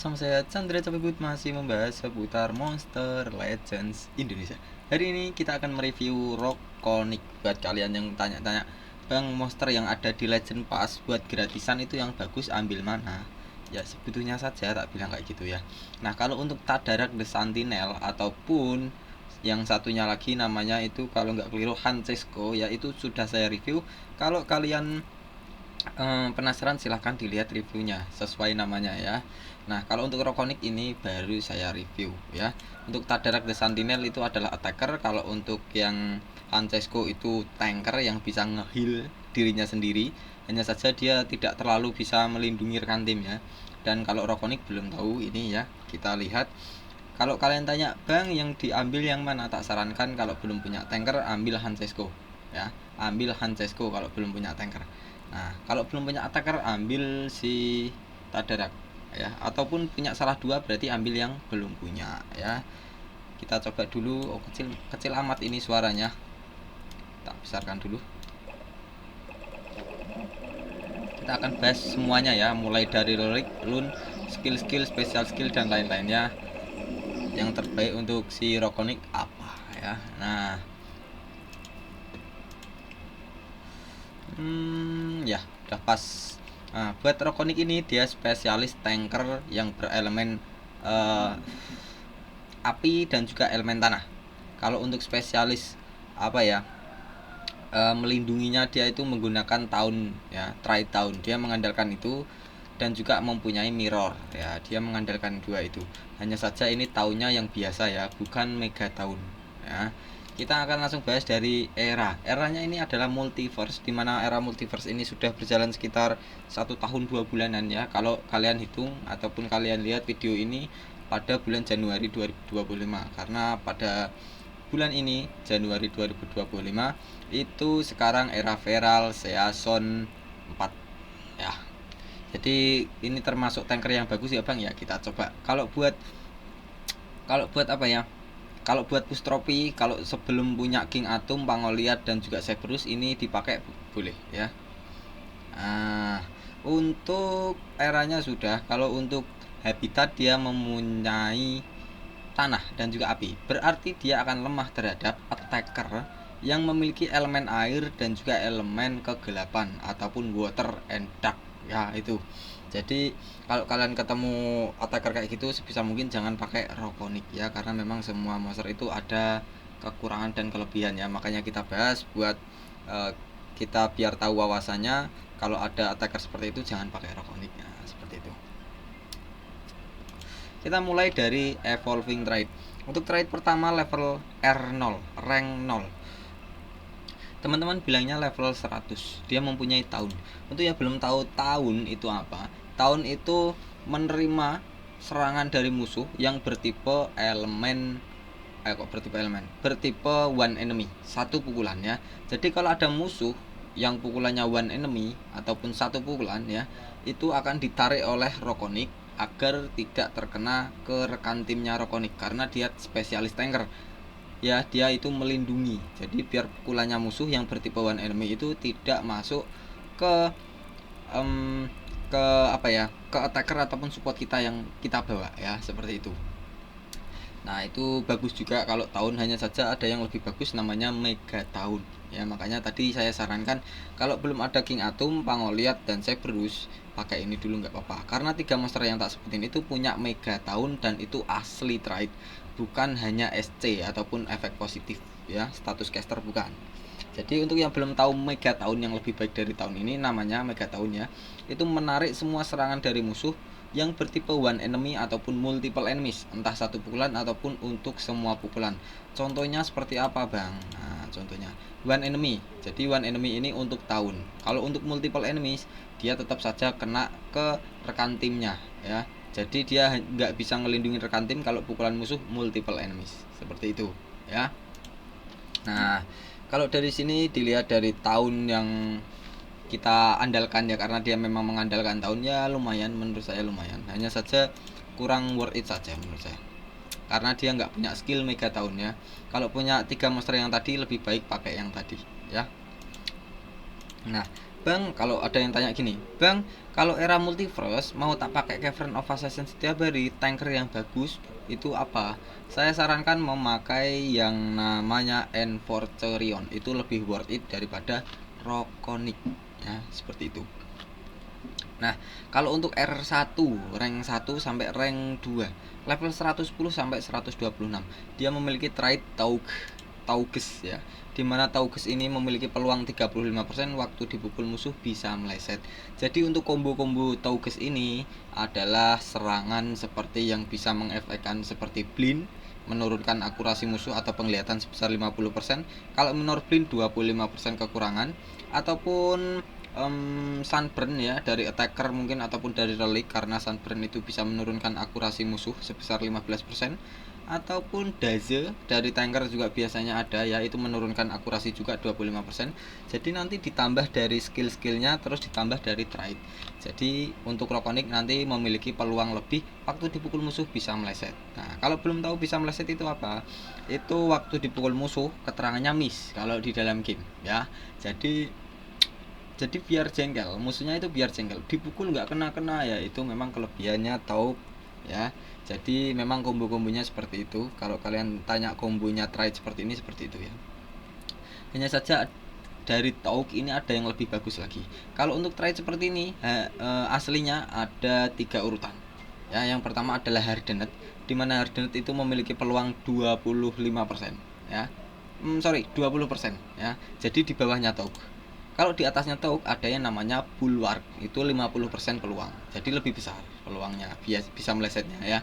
bersama saya Chandra Capibut masih membahas seputar Monster Legends Indonesia. Hari ini kita akan mereview Rokonic. Buat kalian yang tanya-tanya, Bang, monster yang ada di Legend Pass buat gratisan itu yang bagus ambil mana? Ya sebetulnya saja tak bilang kayak gitu ya. Nah, kalau untuk Tadarak The Sentinel ataupun yang satunya lagi namanya itu kalau nggak keliru Hancesco, ya itu sudah saya review. Kalau kalian penasaran silahkan dilihat reviewnya sesuai namanya ya. Nah, kalau untuk Rokonic ini baru saya review ya. Untuk Tadarak The Sentinel itu adalah attacker. Kalau untuk yang Francesco itu tanker yang bisa nge-heal dirinya sendiri. Hanya saja dia tidak terlalu bisa melindungi rekan tim ya. Dan kalau Rokonic belum tahu ini ya. Kita lihat. Kalau kalian tanya, Bang, yang diambil yang mana? Tak sarankan kalau belum punya tanker ambil Francesco ya. Ambil Francesco kalau belum punya tanker. Nah, kalau belum punya attacker ambil si Tadarak ya, ataupun punya salah dua berarti ambil yang belum punya ya. Kita coba dulu. Oh, kecil amat ini suaranya. Tak besarkan dulu. Kita akan bahas semuanya ya, mulai dari relic, rune, skill-skill, special skill dan lain-lainnya. Yang terbaik untuk si Rokonic apa ya. Nah, ya udah pas. Nah, buat Rokonic ini dia spesialis tanker yang berelemen api dan juga elemen tanah. Kalau untuk spesialis apa ya, melindunginya dia itu menggunakan tahun ya, trade tahun. Dia mengandalkan itu dan juga mempunyai mirror ya. Dia mengandalkan dua itu. Hanya saja ini tahunnya yang biasa ya, bukan mega tahun ya. Kita akan langsung bahas dari eranya ini adalah multiverse, dimana era multiverse ini sudah berjalan sekitar 1 tahun 2 bulanan ya. Kalau kalian hitung ataupun kalian lihat video ini pada bulan Januari 2025, karena pada bulan ini Januari 2025 itu sekarang era Feral Season 4 ya. Jadi ini termasuk tanker yang bagus ya Bang ya. Kita coba. Kalau buat apa ya, kalau buat push trophy, kalau sebelum punya King Atom, Pangoliat dan juga Cerberus ini dipakai boleh ya. Nah, untuk eranya sudah. Kalau untuk habitat dia mempunyai tanah dan juga api. Berarti dia akan lemah terhadap attacker yang memiliki elemen air dan juga elemen kegelapan ataupun water and dark ya itu. Jadi kalau kalian ketemu attacker kayak gitu sebisa mungkin jangan pakai Rokonic ya, karena memang semua monster itu ada kekurangan dan kelebihan ya. Makanya kita bahas buat kita biar tahu wawasannya. Kalau ada attacker seperti itu jangan pakai Rokonic ya, seperti itu. Kita mulai dari evolving trait. Untuk trait pertama level R0, rank 0. Teman-teman bilangnya level 100. Dia mempunyai tahun. Untuk yang belum tahu tahun itu apa, tahun itu menerima serangan dari musuh yang bertipe elemen bertipe one enemy, satu pukulan ya. Jadi kalau ada musuh yang pukulannya one enemy ataupun satu pukulan ya, itu akan ditarik oleh Rokonic agar tidak terkena ke rekan timnya Rokonic, karena dia spesialis tanker ya. Dia itu melindungi, jadi biar pukulannya musuh yang bertipe one enemy itu tidak masuk ke apa ya, ke attacker ataupun support kita yang kita bawa ya, seperti itu. Nah, itu bagus juga kalau tahun. Hanya saja ada yang lebih bagus namanya mega tahun ya. Makanya tadi saya sarankan kalau belum ada King Atom, Pangoliat dan Cerberus, pakai ini dulu nggak apa-apa, karena 3 monster yang tak sebutin itu punya mega tahun dan itu asli trait, bukan hanya SC ataupun efek positif ya, status caster bukan. Jadi untuk yang belum tahu mega tahun yang lebih baik dari tahun ini namanya mega tahun ya, itu menarik semua serangan dari musuh yang bertipe one enemy ataupun multiple enemies, entah satu pukulan ataupun untuk semua pukulan. Contohnya seperti apa Bang? Nah, contohnya one enemy. Jadi one enemy ini untuk tahun. Kalau untuk multiple enemies dia tetap saja kena ke rekan timnya ya. Jadi dia nggak bisa ngelindungi rekan tim kalau pukulan musuh multiple enemies, seperti itu ya. Nah, kalau dari sini dilihat dari tahun yang kita andalkan ya, karena dia memang mengandalkan tahun ya, lumayan menurut saya, lumayan. Hanya saja kurang worth it saja menurut saya, karena dia nggak punya skill mega tahun ya. Kalau punya 3 monster yang tadi lebih baik pakai yang tadi ya. Nah, Bang, kalau ada yang tanya gini, Bang, kalau era multiverse mau tak pakai Cavern of Assassin setiap hari, tanker yang bagus itu apa? Saya sarankan memakai yang namanya Enforcerion. Itu lebih worth it daripada Rokonic. Ya, seperti itu. Nah, kalau untuk R1, rank 1 sampai rank 2, level 110 sampai 126, dia memiliki trait Tauges ya. Dimana Tauges ini memiliki peluang 35% waktu dipukul musuh bisa meleset. Jadi untuk combo-combo Tauges ini adalah serangan seperti yang bisa mengefekkan seperti blind, menurunkan akurasi musuh atau penglihatan sebesar 50%. Kalau minor blind 25% kekurangan, ataupun sunburn ya dari attacker mungkin ataupun dari relic, karena sunburn itu bisa menurunkan akurasi musuh sebesar 15%, ataupun daze dari tanker juga biasanya ada ya, itu menurunkan akurasi juga 25%. Jadi nanti ditambah dari skill-skillnya terus ditambah dari trait. Jadi untuk Rokonic nanti memiliki peluang lebih waktu dipukul musuh bisa meleset. Nah, kalau belum tahu bisa meleset itu apa? Itu waktu dipukul musuh keterangannya miss kalau di dalam game ya. Jadi biar jengkel, musuhnya itu biar jengkel, dipukul nggak kena ya, itu memang kelebihannya taup ya. Jadi memang kombonya seperti itu. Kalau kalian tanya kombonya trait seperti ini, seperti itu ya. Hanya saja dari taup ini ada yang lebih bagus lagi. Kalau untuk trait seperti ini aslinya ada 3 urutan ya. Yang pertama adalah Hardened, dimana Hardened itu memiliki peluang 25% ya. 20% ya. Jadi di bawahnya taup. Kalau di atasnya Tauk ada yang namanya Bulwark, itu 50% peluang. Jadi lebih besar peluangnya bisa melesetnya ya.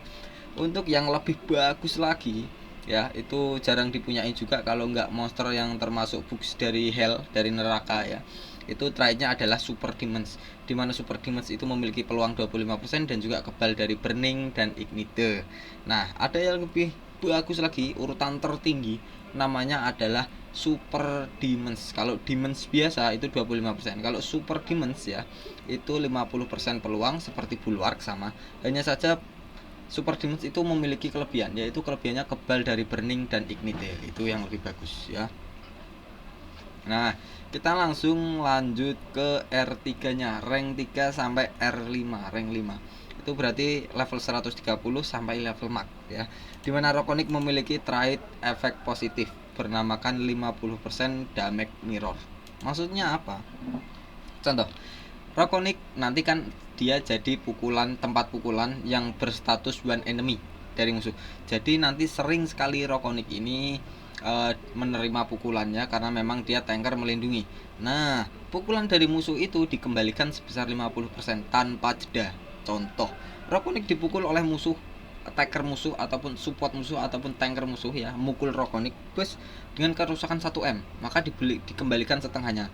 Untuk yang lebih bagus lagi ya, itu jarang dipunyai juga kalau nggak monster yang termasuk bugs dari hell, dari neraka ya. Itu traitnya adalah Super Demons, dimana Super Demons itu memiliki peluang 25% dan juga kebal dari Burning dan Ignite. Nah, ada yang lebih bagus lagi, urutan tertinggi namanya adalah Super Demons. Kalau Demons biasa itu 25%. Kalau Super Demons ya, itu 50% peluang seperti Bulwark sama. Hanya saja Super Demons itu memiliki kelebihan, yaitu kelebihannya kebal dari Burning dan Ignite. Itu yang lebih bagus ya. Nah, kita langsung lanjut ke R3-nya, rank 3 sampai R5, rank 5. Itu berarti level 130 sampai level max ya. Dimana Rokonic memiliki trait efek positif bernamakan 50% damage mirror. Maksudnya apa? Contoh, Rokonic nanti kan dia jadi tempat pukulan yang berstatus one enemy dari musuh. Jadi nanti sering sekali Rokonic ini menerima pukulannya karena memang dia tanker melindungi. Nah, pukulan dari musuh itu dikembalikan sebesar 50% tanpa jeda. Contoh, Rokonic dipukul oleh musuh, attacker musuh ataupun support musuh ataupun tanker musuh ya, mukul Rokonic bus dengan kerusakan 1M, maka dikembalikan setengahnya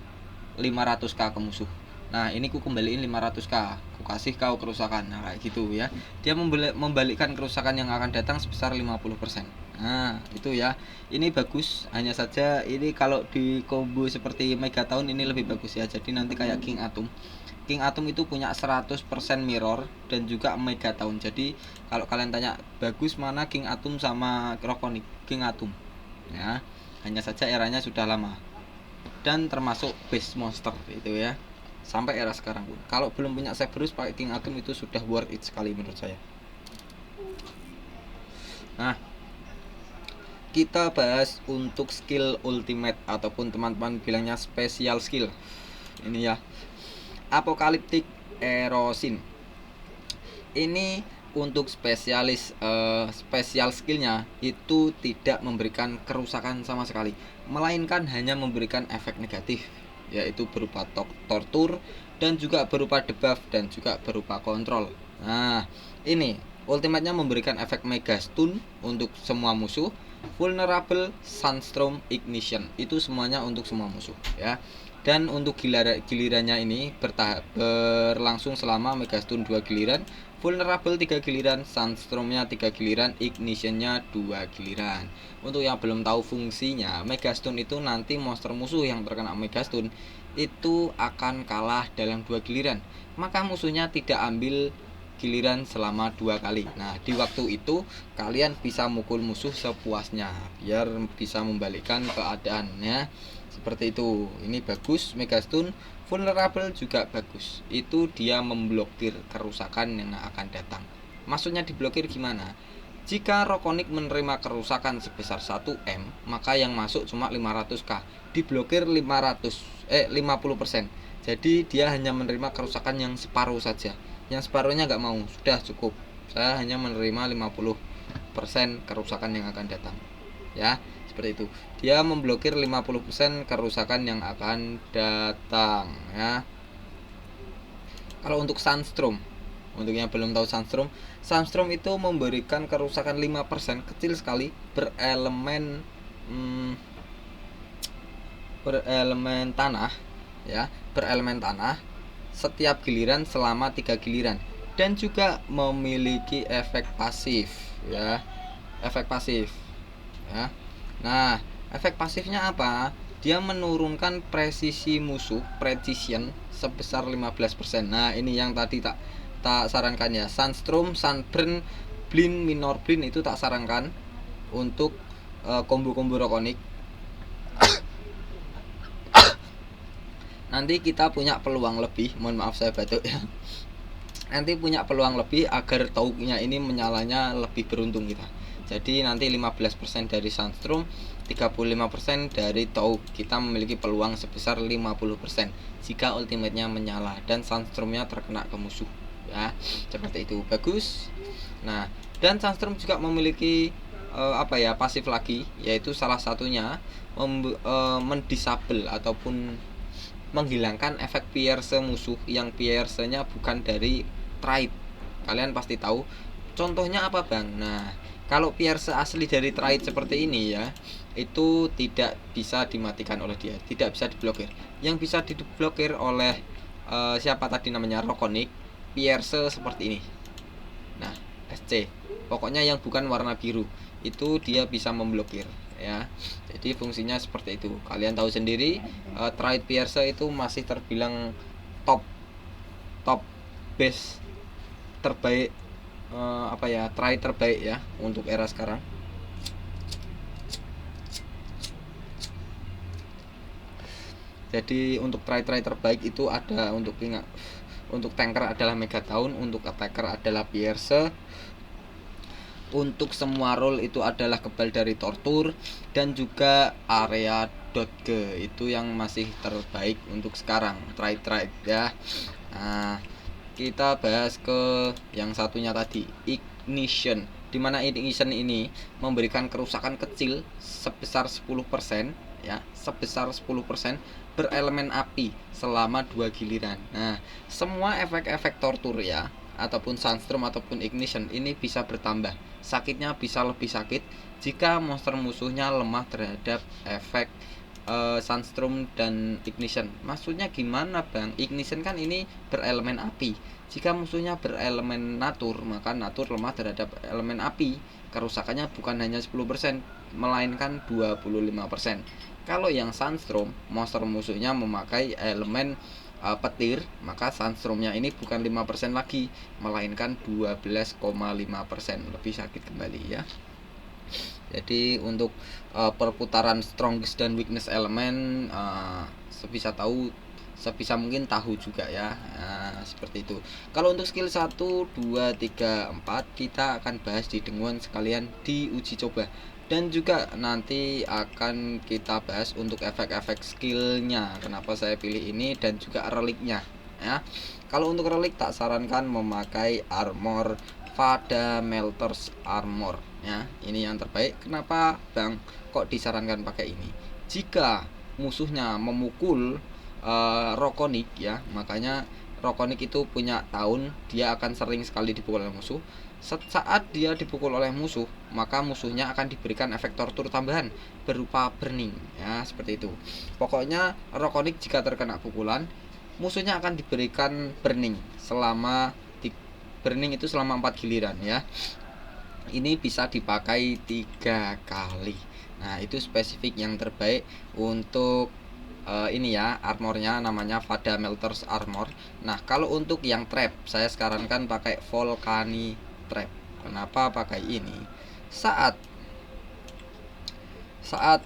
500k ke musuh. Nah, ini ku kembaliin 500k, ku kasih kau kerusakan. Nah, kayak gitu ya. Dia membalikkan kerusakan yang akan datang sebesar 50%. Nah, itu ya. Ini bagus, hanya saja ini kalau di combo seperti Megaton ini lebih bagus ya. Jadi nanti kayak King Atom. King Atom itu punya 100% mirror dan juga Megaton. Jadi kalau kalian tanya bagus mana King Atom sama Rokonic, King Atom. Ya. Hanya saja eranya sudah lama. Dan termasuk base monster itu ya. Sampai era sekarang pun. Kalau belum punya Cerberus pakai King Atom itu sudah worth it sekali menurut saya. Nah, kita bahas untuk skill ultimate ataupun teman-teman bilangnya special skill. Ini ya, Apocalyptic Erosin. Ini untuk special skillnya itu tidak memberikan kerusakan sama sekali, melainkan hanya memberikan efek negatif, yaitu berupa tortur dan juga berupa debuff dan juga berupa kontrol. Nah, ini ultimate-nya memberikan efek mega stun untuk semua musuh, vulnerable, sunstorm, ignition, itu semuanya untuk semua musuh ya. Dan untuk gilirannya ini berlangsung selama mega stun 2 giliran, vulnerable 3 giliran, sunstormnya 3 giliran, ignitionnya 2 giliran. Untuk yang belum tahu fungsinya, mega stun itu nanti monster musuh yang terkena mega stun itu akan kalah dalam 2 giliran, maka musuhnya tidak ambil giliran selama 2 kali. Nah, di waktu itu kalian bisa mukul musuh sepuasnya biar bisa membalikkan keadaannya. Seperti itu. Ini bagus, Megastun. Vulnerable juga bagus. Itu dia memblokir kerusakan yang akan datang. Maksudnya diblokir gimana? Jika Rokonik menerima kerusakan sebesar 1M, maka yang masuk cuma 500k. Diblokir 50%. Jadi dia hanya menerima kerusakan yang separuh saja. Yang separuhnya nggak mau, sudah cukup. Saya hanya menerima 50% kerusakan yang akan datang. Ya, seperti itu. Dia memblokir 50% kerusakan yang akan datang, ya. Kalau untuk Sunstorm, untuk yang belum tahu Sunstorm itu memberikan kerusakan 5%, kecil sekali, berelemen tanah, ya, berelemen tanah setiap giliran selama 3 giliran, dan juga memiliki efek pasif, ya. Efek pasif, ya. Nah, efek pasifnya apa? Dia menurunkan presisi musuh, precision sebesar 15%. Nah, ini yang tadi tak sarankan ya. Sunstorm, Sunburn, Blind, Minor Blind itu tak sarankan untuk combo-combo Rokonik. Nanti kita punya peluang lebih, mohon maaf saya batuk ya. Nanti punya peluang lebih agar tauknya ini menyalanya lebih beruntung kita. Jadi nanti 15% dari Sunstorm, 35% dari Tauk. Kita memiliki peluang sebesar 50% jika ultimate-nya menyala dan Sunstorm-nya terkena ke musuh, ya. Seperti itu, bagus. Nah, dan Sunstorm juga memiliki pasif lagi, yaitu salah satunya mendisable ataupun menghilangkan efek pierce musuh yang pierce-nya bukan dari trade. Kalian pasti tahu. Contohnya apa, Bang? Nah, kalau pierce asli dari trade seperti ini ya, itu tidak bisa dimatikan oleh dia, tidak bisa diblokir. Yang bisa diblokir oleh siapa tadi namanya, Rokonik, pierce seperti ini. Nah, SC. Pokoknya yang bukan warna biru itu dia bisa memblokir, ya. Jadi fungsinya seperti itu. Kalian tahu sendiri, trade pierce itu masih terbilang top base terbaik, trade terbaik ya untuk era sekarang. Jadi untuk trade terbaik itu ada untuk tanker adalah Megaton, untuk attacker adalah Pierce, untuk semua role itu adalah kebal dari Tortur, dan juga area .ge itu yang masih terbaik untuk sekarang trade ya. Nah, kita bahas ke yang satunya tadi, Ignition, dimana Ignition ini memberikan kerusakan kecil sebesar 10%, ya, sebesar 10% berelemen api selama 2 giliran. Nah, semua efek-efek Tortur ya, ataupun Sunstorm ataupun Ignition ini bisa bertambah. Sakitnya bisa lebih sakit jika monster musuhnya lemah terhadap efek Sunstorm dan Ignition. Maksudnya gimana, Bang? Ignition kan ini berelemen api. Jika musuhnya berelemen natur, maka natur lemah terhadap elemen api. Kerusakannya bukan hanya 10%, melainkan 25%. Kalau yang Sunstorm, monster musuhnya memakai elemen petir, maka Sunstorm-nya ini bukan 5% lagi, melainkan 12,5%, lebih sakit kembali ya. Jadi untuk perputaran strongest dan weakness elemen, sebisa mungkin tahu juga ya. Nah, seperti itu. Kalau untuk skill 1, 2, 3, 4 kita akan bahas di denguan sekalian di uji coba, dan juga nanti akan kita bahas untuk efek-efek skillnya, kenapa saya pilih ini, dan juga reliknya ya. Kalau untuk relik tak sarankan memakai armor Vada Melters Armor ya. Ini yang terbaik. Kenapa, Bang, kok disarankan pakai ini? Jika musuhnya memukul Rokonik ya, makanya Rokonik itu punya tahun, dia akan sering sekali dipukul oleh musuh. Saat dia dipukul oleh musuh, maka musuhnya akan diberikan efek tortur tambahan berupa burning ya, seperti itu. Pokoknya Rokonik jika terkena pukulan, musuhnya akan diberikan burning selama 4 giliran ya. Ini bisa dipakai 3 kali. Nah, itu spesifik yang terbaik untuk ini ya armornya, namanya Vada Melter's Armor. Nah kalau untuk yang trap, saya sekarang kan pakai Volcani Trap. Kenapa pakai ini? Saat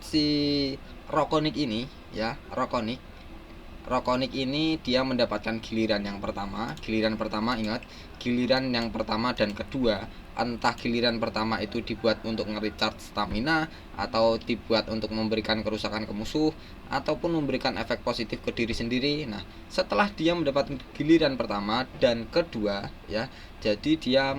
si Rokonik ini ya, Rokonik ini dia mendapatkan giliran yang pertama. Giliran pertama, ingat, giliran yang pertama dan kedua, entah giliran pertama itu dibuat untuk nge-recharge stamina, atau dibuat untuk memberikan kerusakan ke musuh, ataupun memberikan efek positif ke diri sendiri. Nah, setelah dia mendapatkan giliran pertama dan kedua ya, jadi dia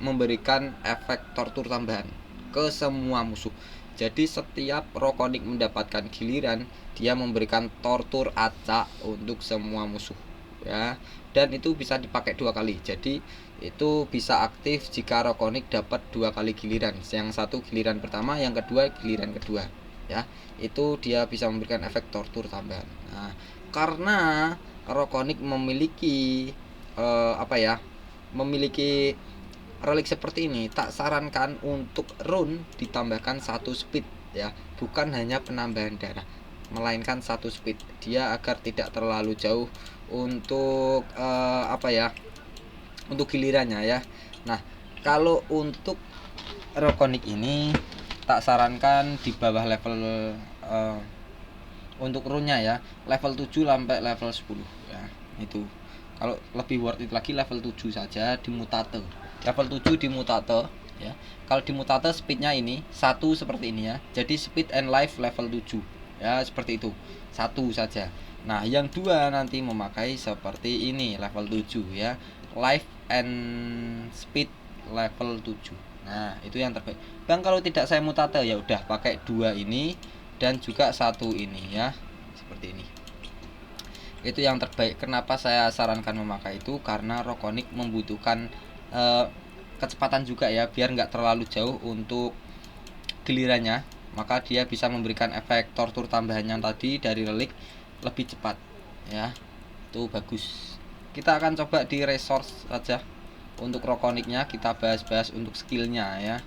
memberikan efek tortur tambahan ke semua musuh. Jadi setiap Rokonik mendapatkan giliran, dia memberikan tortur acak untuk semua musuh ya, dan itu bisa dipakai 2 kali. Jadi itu bisa aktif jika Rokonik dapat 2 kali giliran, yang satu giliran pertama, yang kedua giliran kedua ya, itu dia bisa memberikan efek tortur tambahan. Nah, karena Rokonik memiliki memiliki relik seperti ini, tak sarankan untuk rune ditambahkan 1 speed ya, bukan hanya penambahan darah, melainkan 1 speed, dia agar tidak terlalu jauh untuk untuk gilirannya ya. Nah, kalau untuk Rokonik ini tak sarankan di bawah level untuk rune-nya ya, level 7 sampai level 10 ya. Itu kalau lebih worth it lagi level 7 saja di Mutate. Level 7 di Mutate ya. Kalau di Mutate speednya ini 1 seperti ini ya. Jadi speed and life level 7 ya, seperti itu. 1 saja. Nah, yang 2 nanti memakai seperti ini level 7 ya. Life and speed level 7. Nah, itu yang terbaik. Bang, kalau tidak saya Mutate ya udah pakai 2 ini dan juga 1 ini ya. Seperti ini. Itu yang terbaik. Kenapa saya sarankan memakai itu? Karena Rokonik membutuhkan kecepatan juga ya, biar nggak terlalu jauh untuk gilirannya, maka dia bisa memberikan efek tortur tambahannya tadi dari relik lebih cepat ya. Itu bagus. Kita akan coba di resource saja. Untuk Rokoniknya kita bahas-bahas untuk skillnya ya,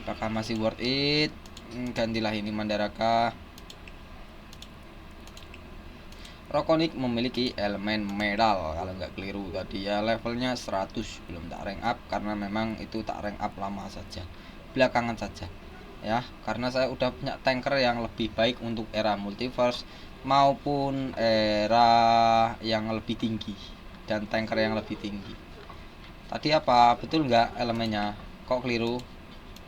apakah masih worth it. Gantilah ini Mandaraka. Rokonik memiliki elemen medal, kalau nggak keliru tadi ya, levelnya 100, belum tak rank up karena memang itu tak rank up lama saja, belakangan saja ya, karena saya udah punya tanker yang lebih baik untuk era multiverse maupun era yang lebih tinggi dan tanker yang lebih tinggi. Tadi apa? Betul nggak elemennya? Kok keliru?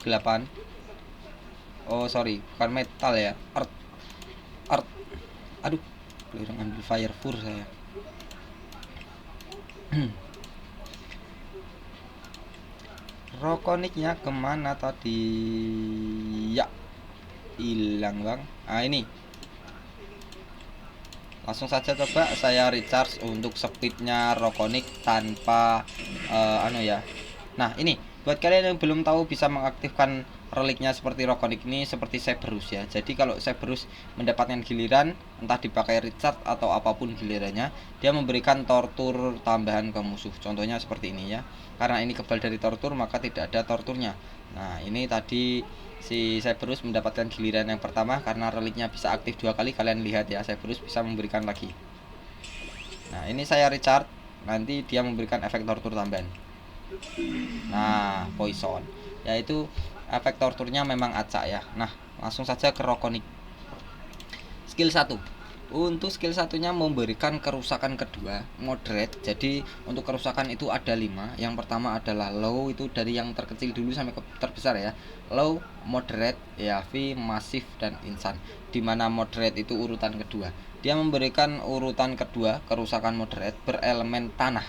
8. Oh sorry, bukan metal ya, earth. Aduh, keliru ngambil fire fur saya. Rokoniknya kemana tadi ya, hilang bang. Ini langsung saja coba saya recharge untuk speednya Rokonik tanpa Nah, ini buat kalian yang belum tahu bisa mengaktifkan reliknya seperti Rokonik ini seperti Cerberus ya. Jadi kalau Cerberus mendapatkan giliran, entah dipakai recharge atau apapun gilirannya, dia memberikan tortur tambahan ke musuh. Contohnya seperti ini ya. Karena ini kebal dari tortur, maka tidak ada torturnya. Nah, ini tadi si Cerberus mendapatkan giliran yang pertama karena reliknya bisa aktif 2 kali. Kalian lihat ya, Cerberus bisa memberikan lagi. Nah, ini saya recharge, nanti dia memberikan efek tortur tambahan. Nah, poison, yaitu efek torturnya memang acak ya. Nah, langsung saja ke Rokonik. Skill 1. Untuk skill satunya memberikan kerusakan kedua moderate. Jadi untuk kerusakan itu ada 5. Yang pertama adalah low, itu dari yang terkecil dulu sampai ke terbesar ya. Low, moderate, heavy, massive, dan insane. Dimana moderate itu urutan kedua. Dia memberikan urutan kedua kerusakan moderate berelemen tanah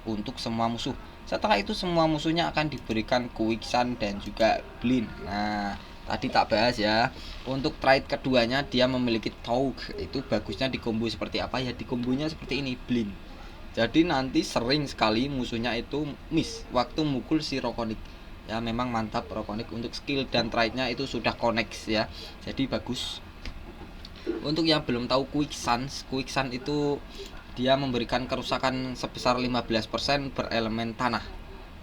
untuk semua musuh. Setelah itu semua musuhnya akan diberikan quicksand dan juga blind. Nah, tadi tak bahas ya. Untuk trait keduanya dia memiliki Taug. Itu bagusnya di combo seperti apa ya? Di kombonya seperti ini, blind. Jadi nanti sering sekali musuhnya itu miss waktu mukul si Rokonik. Ya memang mantap Rokonik untuk skill dan traitnya itu sudah connect ya. Jadi bagus. Untuk yang belum tahu quicksand itu dia memberikan kerusakan sebesar 15% berelemen tanah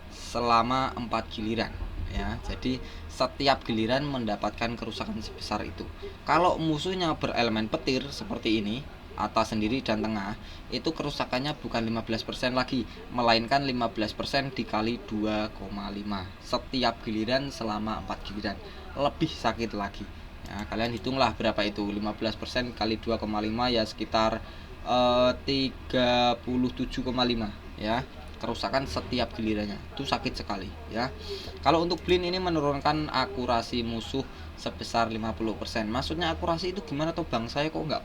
selama 4 giliran ya. Jadi setiap giliran mendapatkan kerusakan sebesar itu. Kalau musuhnya berelemen petir seperti ini, atas sendiri dan tengah, itu kerusakannya bukan 15% lagi, melainkan 15% dikali 2,5 setiap giliran selama 4 giliran. Lebih sakit lagi. Ya, kalian hitunglah berapa itu, 15% kali 2,5 ya sekitar 37,5 ya, kerusakan setiap gilirannya. Itu sakit sekali ya. Kalau untuk blind ini menurunkan akurasi musuh sebesar 50%. Maksudnya akurasi itu gimana toh Bang? Saya kok nggak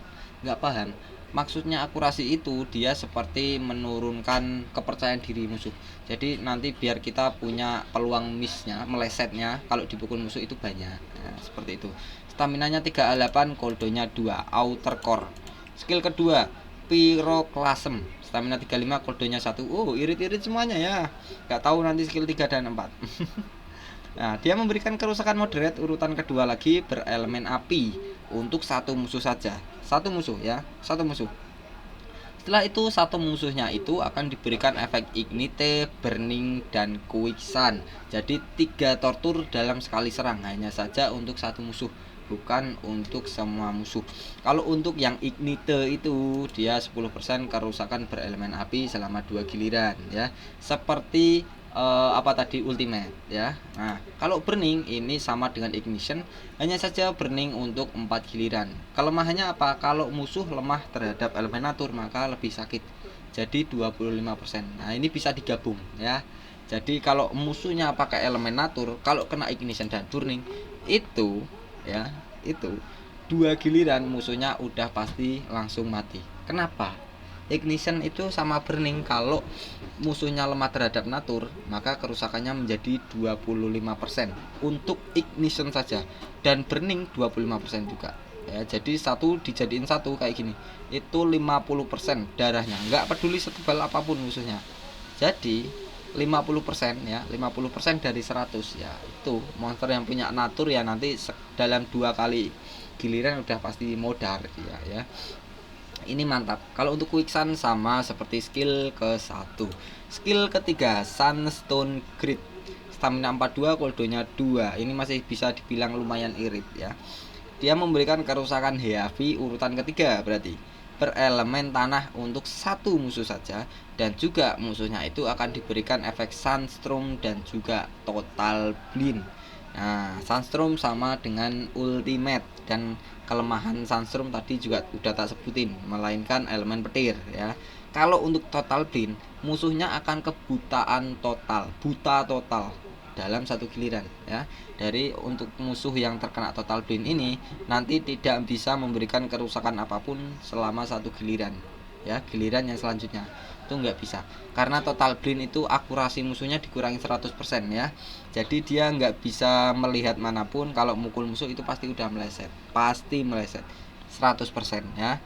paham. Maksudnya akurasi itu dia seperti menurunkan kepercayaan diri musuh. Jadi nanti biar kita punya peluang missnya, melesetnya kalau dipukul musuh itu banyak. Nah, seperti itu. Staminanya 38, koldonya 2, outer core. Skill kedua, pyroclasm. Stamina 35, koldonya 1. Oh, irit-irit semuanya ya. Nggak tahu nanti skill 3 dan 4. Nah, dia memberikan kerusakan moderate. Urutan kedua lagi berelemen api untuk satu musuh saja. Satu musuh ya, satu musuh. Setelah itu satu musuhnya itu akan diberikan efek ignite, burning, dan quicksand. Jadi 3 tortur dalam sekali serang, hanya saja untuk satu musuh, bukan untuk semua musuh. Kalau untuk yang ignite itu dia 10% kerusakan berelemen api selama 2 giliran ya. Seperti apa tadi, ultimate ya. Nah, kalau burning ini sama dengan ignition, hanya saja burning untuk 4 giliran. Kelemahannya apa? Kalau musuh lemah terhadap elemen natur maka lebih sakit. Jadi 25%. Nah, ini bisa digabung ya. Jadi kalau musuhnya pakai elemen natur, kalau kena ignition dan burning itu ya, itu 2 giliran musuhnya udah pasti langsung mati. Kenapa? Ignition itu sama burning, kalau musuhnya lemah terhadap natur maka kerusakannya menjadi 25% untuk ignition saja, dan burning 25% juga ya. Jadi satu dijadiin satu kayak gini, itu 50% darahnya, nggak peduli setebal apapun musuhnya. Jadi 50% ya, 50% dari 100 ya. Itu monster yang punya natur ya, nanti dalam 2 kali giliran udah pasti modar ya ya. Ini mantap. Kalau untuk quicksand sama seperti skill ke-1. Skill ketiga, Sunstone Grid. Stamina 42, koldonya 2. Ini masih bisa dibilang lumayan irit ya. Dia memberikan kerusakan heavy urutan ketiga berarti. Berelemen tanah untuk satu musuh saja, dan juga musuhnya itu akan diberikan efek Sunstorm dan juga total blind. Nah, Sunstorm sama dengan ultimate, dan kelemahan Sunstorm tadi juga udah tak sebutin, melainkan elemen petir ya. Kalau untuk total blind, musuhnya akan kebutaan total, buta total dalam satu giliran ya. Dari untuk musuh yang terkena total blind ini nanti tidak bisa memberikan kerusakan apapun selama satu giliran ya. Giliran yang selanjutnya itu nggak bisa, karena total blind itu akurasi musuhnya dikurangi 100% ya. Jadi dia nggak bisa melihat manapun, kalau mukul musuh itu pasti udah meleset, pasti meleset 100% ya.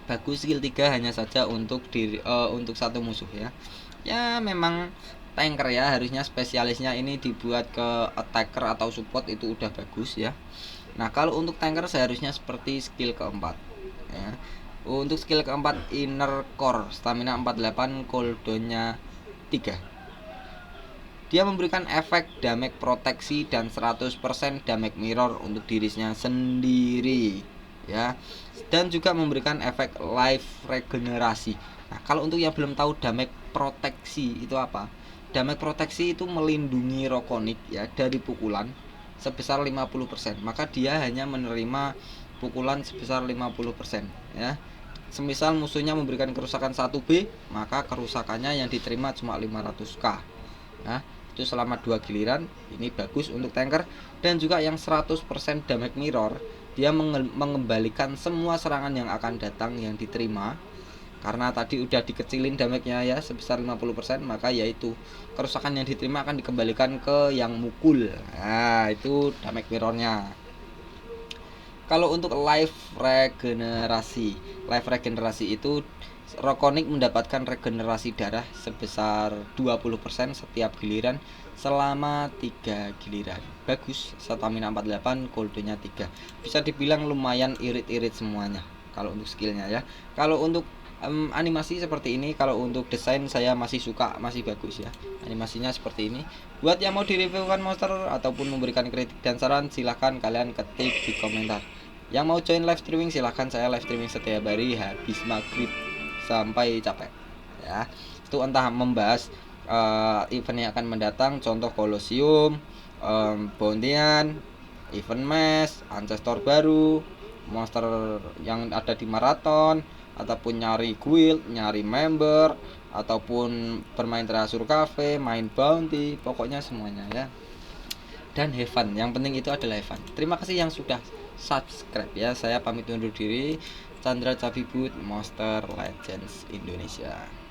Bagus, skill 3 hanya saja untuk untuk satu musuh ya. Ya memang tanker ya, harusnya spesialisnya ini dibuat ke attacker atau support, itu udah bagus ya. Nah, kalau untuk tanker seharusnya seperti skill keempat ya. Untuk skill keempat, inner core, stamina 48, cooldownnya 3. Dia memberikan efek damage proteksi dan 100% damage mirror untuk dirinya sendiri ya. Dan juga memberikan efek life regenerasi. Nah, kalau untuk yang belum tahu damage proteksi itu apa? Damage proteksi itu melindungi Rokonik ya dari pukulan sebesar 50%. Maka dia hanya menerima pukulan sebesar 50% ya. Semisal musuhnya memberikan kerusakan 1B, maka kerusakannya yang diterima cuma 500k. Nah, itu selama 2 giliran. Ini bagus untuk tanker. Dan juga yang 100% damage mirror, dia mengembalikan semua serangan yang akan datang yang diterima. Karena tadi udah dikecilin damage-nya ya sebesar 50%, maka yaitu kerusakan yang diterima akan dikembalikan ke yang mukul. Nah, itu damage mirrornya. Kalau untuk life regenerasi itu Rokonik mendapatkan regenerasi darah sebesar 20% setiap giliran selama 3 giliran. Bagus, stamina 48, cooldownnya 3. Bisa dibilang lumayan irit-irit semuanya kalau untuk skillnya ya. Kalau untuk animasi seperti ini. Kalau untuk desain saya masih suka, masih bagus ya animasinya seperti ini. Buat yang mau direviewkan monster ataupun memberikan kritik dan saran, silahkan kalian ketik di komentar. Yang mau join live streaming silahkan, saya live streaming setiap hari habis maghrib sampai capek ya. Itu entah membahas event yang akan mendatang, contoh Colosseum, Bountian, event match, ancestor baru, monster yang ada di maraton, ataupun nyari guild, nyari member, ataupun bermain Treasure Cafe, main bounty, pokoknya semuanya ya. Dan have fun, yang penting itu adalah have fun. Terima kasih yang sudah subscribe ya. Saya pamit undur diri. Chandra Cabibut, Monster Legends Indonesia.